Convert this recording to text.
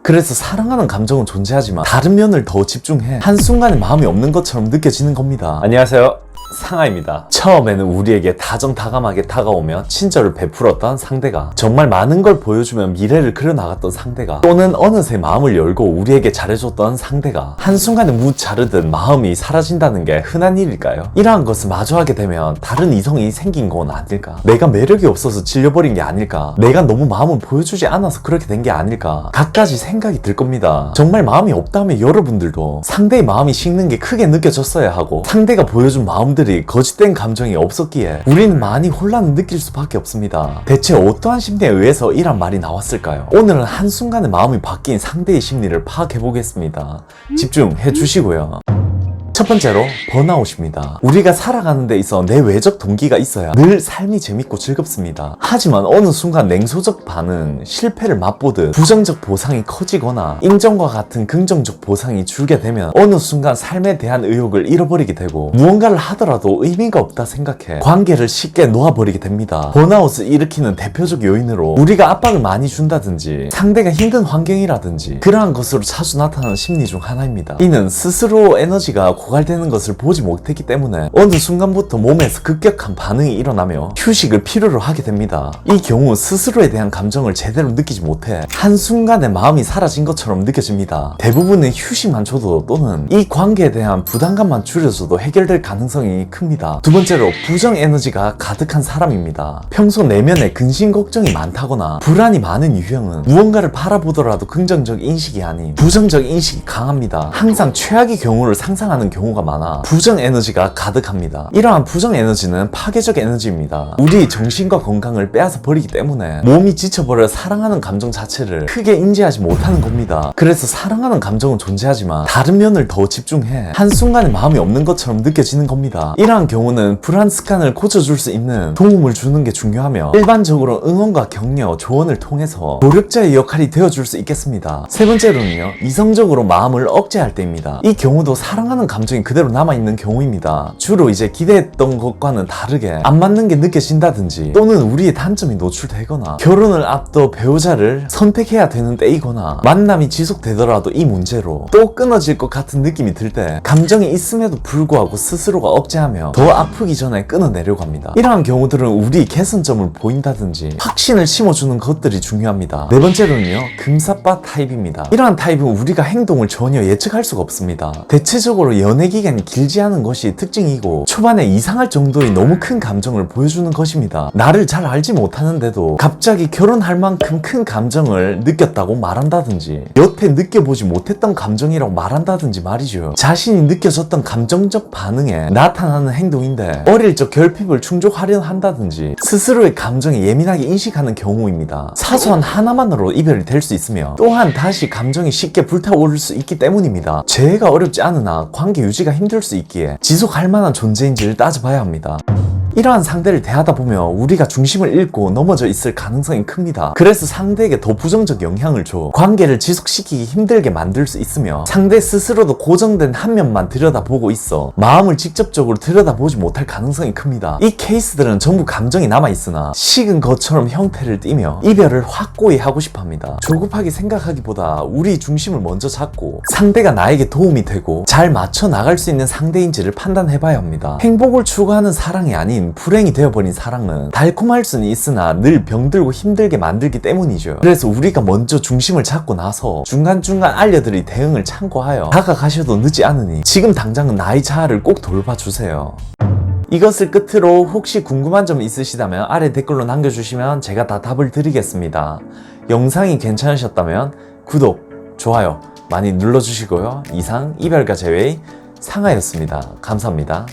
그래서 사랑하는 감정은 존재하지만 다른 면을 더 집중해 한순간에 마음이 없는 것처럼 느껴지는 겁니다. 안녕하세요, 상하입니다. 처음에는 우리에게 다정다감하게 다가오며 친절을 베풀었던 상대가, 정말 많은 걸 보여주며 미래를 그려나갔던 상대가, 또는 어느새 마음을 열고 우리에게 잘해줬던 상대가 한순간에 무 자르듯 마음이 사라진다는 게 흔한 일일까요? 이러한 것을 마주하게 되면 다른 이성이 생긴 건 아닐까? 내가 매력이 없어서 질려버린 게 아닐까? 내가 너무 마음을 보여주지 않아서 그렇게 된 게 아닐까? 갖가지 생각이 들 겁니다. 정말 마음이 없다면 여러분들도 상대의 마음이 식는 게 크게 느껴졌어야 하고, 상대가 보여준 마음들이 거짓된 감정이 없었기에 우리는 많이 혼란을 느낄 수밖에 없습니다. 대체 어떠한 심리에 의해서 이란 말이 나왔을까요? 오늘은 한순간에 마음이 바뀐 상대의 심리를 파악해 보겠습니다. 집중해 주시고요. 첫 번째로 번아웃입니다. 우리가 살아가는 데 있어 내 외적 동기가 있어야 늘 삶이 재밌고 즐겁습니다. 하지만 어느 순간 냉소적 반응, 실패를 맛보듯 부정적 보상이 커지거나 인정과 같은 긍정적 보상이 줄게 되면 어느 순간 삶에 대한 의욕을 잃어버리게 되고, 무언가를 하더라도 의미가 없다 생각해 관계를 쉽게 놓아버리게 됩니다. 번아웃을 일으키는 대표적 요인으로 우리가 압박을 많이 준다든지 상대가 힘든 환경이라든지 그러한 것으로 자주 나타나는 심리 중 하나입니다. 이는 스스로 에너지가 고갈되는 것을 보지 못했기 때문에 어느 순간부터 몸에서 급격한 반응이 일어나며 휴식을 필요로 하게 됩니다. 이 경우 스스로에 대한 감정을 제대로 느끼지 못해 한순간에 마음이 사라진 것처럼 느껴집니다. 대부분은 휴식만 줘도 또는 이 관계에 대한 부담감만 줄여줘도 해결될 가능성이 큽니다. 두 번째로 부정 에너지가 가득한 사람입니다. 평소 내면에 근심 걱정이 많다거나 불안이 많은 유형은 무언가를 바라보더라도 긍정적 인식이 아닌 부정적 인식이 강합니다. 항상 최악의 경우를 상상하는 경우가 많아 부정 에너지가 가득합니다. 이러한 부정 에너지는 파괴적 에너지입니다. 우리 정신과 건강을 빼앗아 버리기 때문에 몸이 지쳐버려 사랑하는 감정 자체를 크게 인지하지 못하는 겁니다. 그래서 사랑하는 감정은 존재하지만 다른 면을 더 집중해 한순간에 마음이 없는 것처럼 느껴지는 겁니다. 이러한 경우는 불안 습관을 고쳐줄 수 있는 도움을 주는 게 중요하며, 일반적으로 응원과 격려, 조언을 통해서 노력자의 역할이 되어줄 수 있겠습니다. 세 번째로는요, 이성적으로 마음을 억제할 때입니다. 이 경우도 사랑하는 감정이 그대로 남아있는 경우입니다. 주로 이제 기대했던 것과는 다르게 안 맞는 게 느껴진다든지, 또는 우리의 단점이 노출되거나, 결혼을 앞둬 배우자를 선택해야 되는 때이거나, 만남이 지속되더라도 이 문제로 또 끊어질 것 같은 느낌이 들 때 감정이 있음에도 불구하고 스스로가 억제하며 더 아프기 전에 끊어내려고 합니다. 이러한 경우들은 우리 개선점을 보인다든지 확신을 심어주는 것들이 중요합니다. 네 번째로는요, 금사빠 타입입니다. 이러한 타입은 우리가 행동을 전혀 예측할 수가 없습니다. 대체적으로 연애 기간이 길지 않은 것이 특징이고, 초반에 이상할 정도의 너무 큰 감정을 보여주는 것입니다. 나를 잘 알지 못하는데도 갑자기 결혼할 만큼 큰 감정을 느꼈다고 말한다든지, 여태 느껴보지 못했던 감정이라고 말한다든지 말이죠. 자신이 느껴졌던 감정적 반응에 나타나는 행동인데 어릴 적 결핍을 충족하려 한다든지 스스로의 감정에 예민하게 인식하는 경우입니다. 사소한 하나만으로 이별이 될 수 있으며, 또한 다시 감정이 쉽게 불타오를 수 있기 때문입니다. 재해가 어렵지 않으나 관계 유지가 힘들 수 있기에 지속할 만한 존재인지를 따져봐야 합니다. 이러한 상대를 대하다 보면 우리가 중심을 잃고 넘어져 있을 가능성이 큽니다. 그래서 상대에게 더 부정적 영향을 줘 관계를 지속시키기 힘들게 만들 수 있으며, 상대 스스로도 고정된 한 면만 들여다보고 있어 마음을 직접적으로 들여다보지 못할 가능성이 큽니다. 이 케이스들은 전부 감정이 남아있으나 식은 것처럼 형태를 띠며 이별을 확고히 하고 싶어합니다. 조급하게 생각하기보다 우리 중심을 먼저 잡고 상대가 나에게 도움이 되고 잘 맞춰 나갈 수 있는 상대인지를 판단해봐야 합니다. 행복을 추구하는 사랑이 아닌 불행이 되어버린 사랑은 달콤할 수는 있으나 늘 병들고 힘들게 만들기 때문이죠. 그래서 우리가 먼저 중심을 잡고 나서 중간중간 알려드릴 대응을 참고하여 다가가셔도 늦지 않으니 지금 당장은 나의 자아를 꼭 돌봐주세요. 이것을 끝으로 혹시 궁금한 점 있으시다면 아래 댓글로 남겨주시면 제가 다 답을 드리겠습니다. 영상이 괜찮으셨다면 구독, 좋아요 많이 눌러주시고요. 이상 이별가 제외의 상하였습니다. 감사합니다.